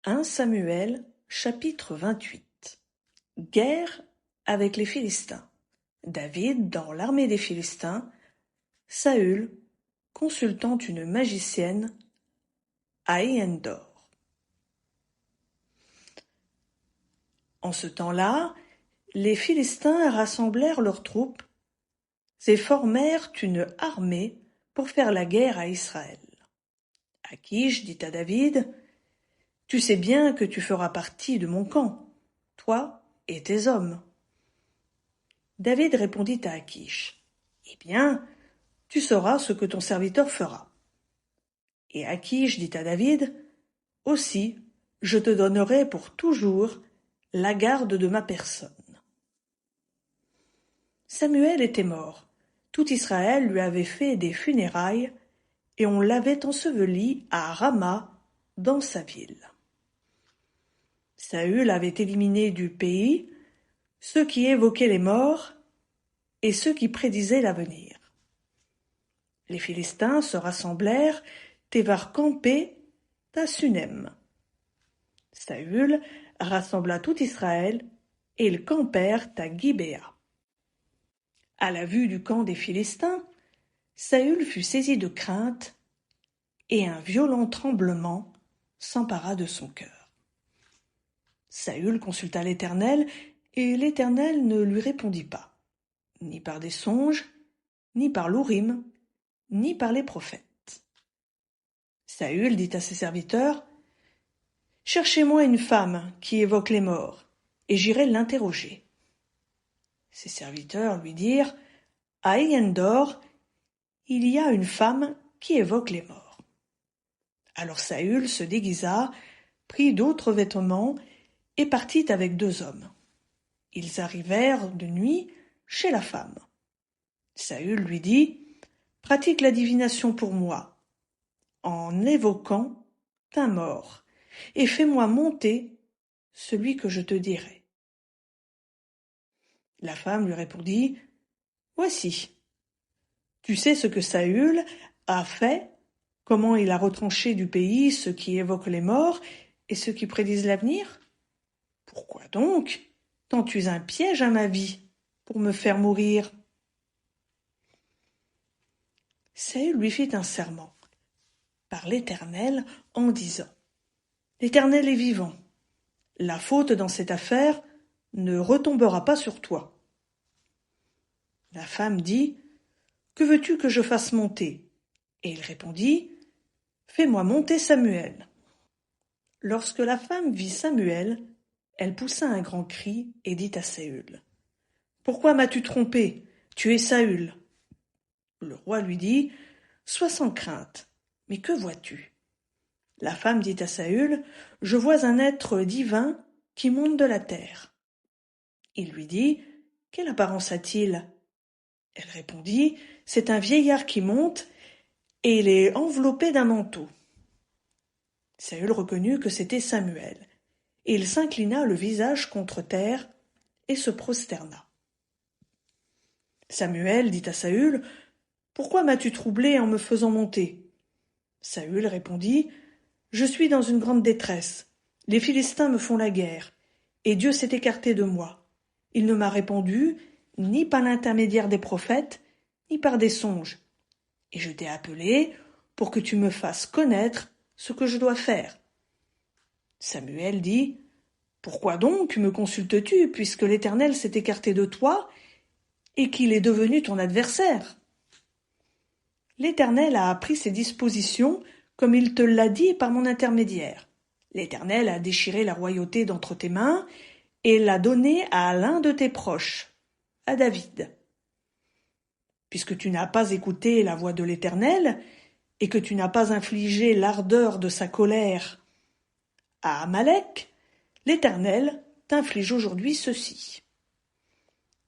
Un Samuel, chapitre 28. Guerre avec les Philistins. David dans l'armée des Philistins. Saül consultant une magicienne à En-Dor. En ce temps-là, les Philistins rassemblèrent leurs troupes et formèrent une armée pour faire la guerre à Israël. Achish dit à David: « Tu sais bien que tu feras partie de mon camp, toi et tes hommes. » David répondit à Achish: « Eh bien, tu sauras ce que ton serviteur fera. » Et Achish dit à David: « Aussi, je te donnerai pour toujours la garde de ma personne. » Samuel était mort. Tout Israël lui avait fait des funérailles, et on l'avait enseveli à Rama, dans sa ville. Saül avait éliminé du pays ceux qui évoquaient les morts et ceux qui prédisaient l'avenir. Les Philistins se rassemblèrent et vinrent camper à Sunem. Saül rassembla tout Israël, et ils campèrent à Gibéa. À la vue du camp des Philistins, Saül fut saisi de crainte, et un violent tremblement s'empara de son cœur. Saül consulta l'Éternel, et l'Éternel ne lui répondit pas, ni par des songes, ni par l'Urim, ni par les prophètes. Saül dit à ses serviteurs: « Cherchez-moi une femme qui évoque les morts, et j'irai l'interroger. » Ses serviteurs lui dirent: « À En-Dor, il y a une femme qui évoque les morts. » Alors Saül se déguisa, prit d'autres vêtements, et partit avec 2 hommes. Ils arrivèrent de nuit chez la femme. Saül lui dit: « Pratique la divination pour moi, en évoquant ta mort, et fais-moi monter celui que je te dirai. » La femme lui répondit: « Voici. Tu sais ce que Saül a fait, comment il a retranché du pays ceux qui évoquent les morts et ceux qui prédisent l'avenir? Pourquoi donc tends-tu un piège à ma vie pour me faire mourir? » Saül lui fit un serment par l'Éternel en disant: « L'Éternel est vivant. La faute dans cette affaire ne retombera pas sur toi. » La femme dit: « Que veux-tu que je fasse monter ?» Et il répondit: « Fais-moi monter Samuel. » Lorsque la femme vit Samuel, elle poussa un grand cri et dit à Saül: « Pourquoi m'as-tu trompé? Tu es Saül. » Le roi lui dit: « Sois sans crainte, mais que vois-tu? » La femme dit à Saül: « Je vois un être divin qui monte de la terre. » Il lui dit: « Quelle apparence a-t-il? » Elle répondit: « C'est un vieillard qui monte, et il est enveloppé d'un manteau. » Saül reconnut que c'était Samuel, et il s'inclina le visage contre terre et se prosterna. Samuel dit à Saül: « Pourquoi m'as-tu troublé en me faisant monter? » Saül répondit: « Je suis dans une grande détresse. Les Philistins me font la guerre, et Dieu s'est écarté de moi. Il ne m'a répondu ni par l'intermédiaire des prophètes, ni par des songes. Et je t'ai appelé pour que tu me fasses connaître ce que je dois faire. » Samuel dit: « Pourquoi donc me consultes-tu, puisque l'Éternel s'est écarté de toi et qu'il est devenu ton adversaire? L'Éternel a pris ses dispositions comme il te l'a dit par mon intermédiaire. L'Éternel a déchiré la royauté d'entre tes mains et l'a donnée à l'un de tes proches, à David. Puisque tu n'as pas écouté la voix de l'Éternel et que tu n'as pas infligé l'ardeur de sa colère à Amalek, l'Éternel t'inflige aujourd'hui ceci.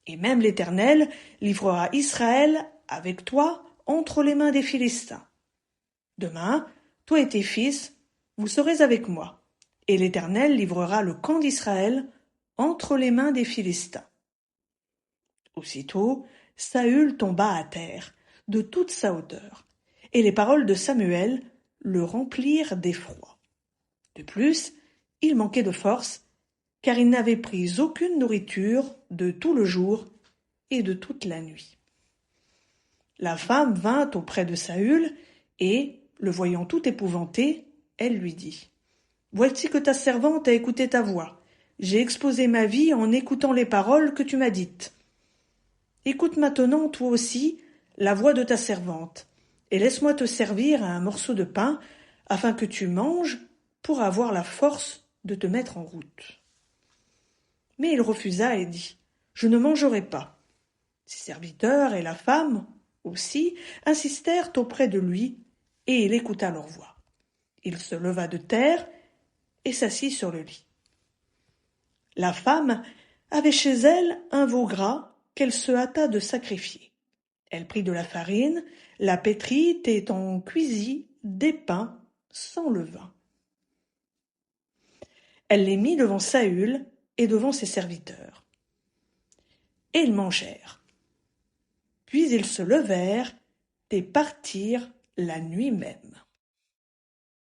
Et même l'Éternel livrera Israël avec toi entre les mains des Philistins. Demain, toi et tes fils, vous serez avec moi, et l'Éternel livrera le camp d'Israël entre les mains des Philistins. » Aussitôt, Saül tomba à terre de toute sa hauteur, et les paroles de Samuel le remplirent d'effroi. De plus, il manquait de force, car il n'avait pris aucune nourriture de tout le jour et de toute la nuit. La femme vint auprès de Saül, et, le voyant tout épouvanté, elle lui dit: « Voici que ta servante a écouté ta voix. J'ai exposé ma vie en écoutant les paroles que tu m'as dites. Écoute maintenant, toi aussi, la voix de ta servante, et laisse-moi te servir un morceau de pain, afin que tu manges pour avoir la force de te mettre en route. » Mais il refusa et dit: « Je ne mangerai pas. » Ses serviteurs et la femme aussi insistèrent auprès de lui, et il écouta leur voix. Il se leva de terre et s'assit sur le lit. La femme avait chez elle un veau gras qu'elle se hâta de sacrifier. Elle prit de la farine, la pétrit et en cuisit des pains sans levain. Elle les mit devant Saül et devant ses serviteurs. Et ils mangèrent. Puis ils se levèrent et partirent la nuit même.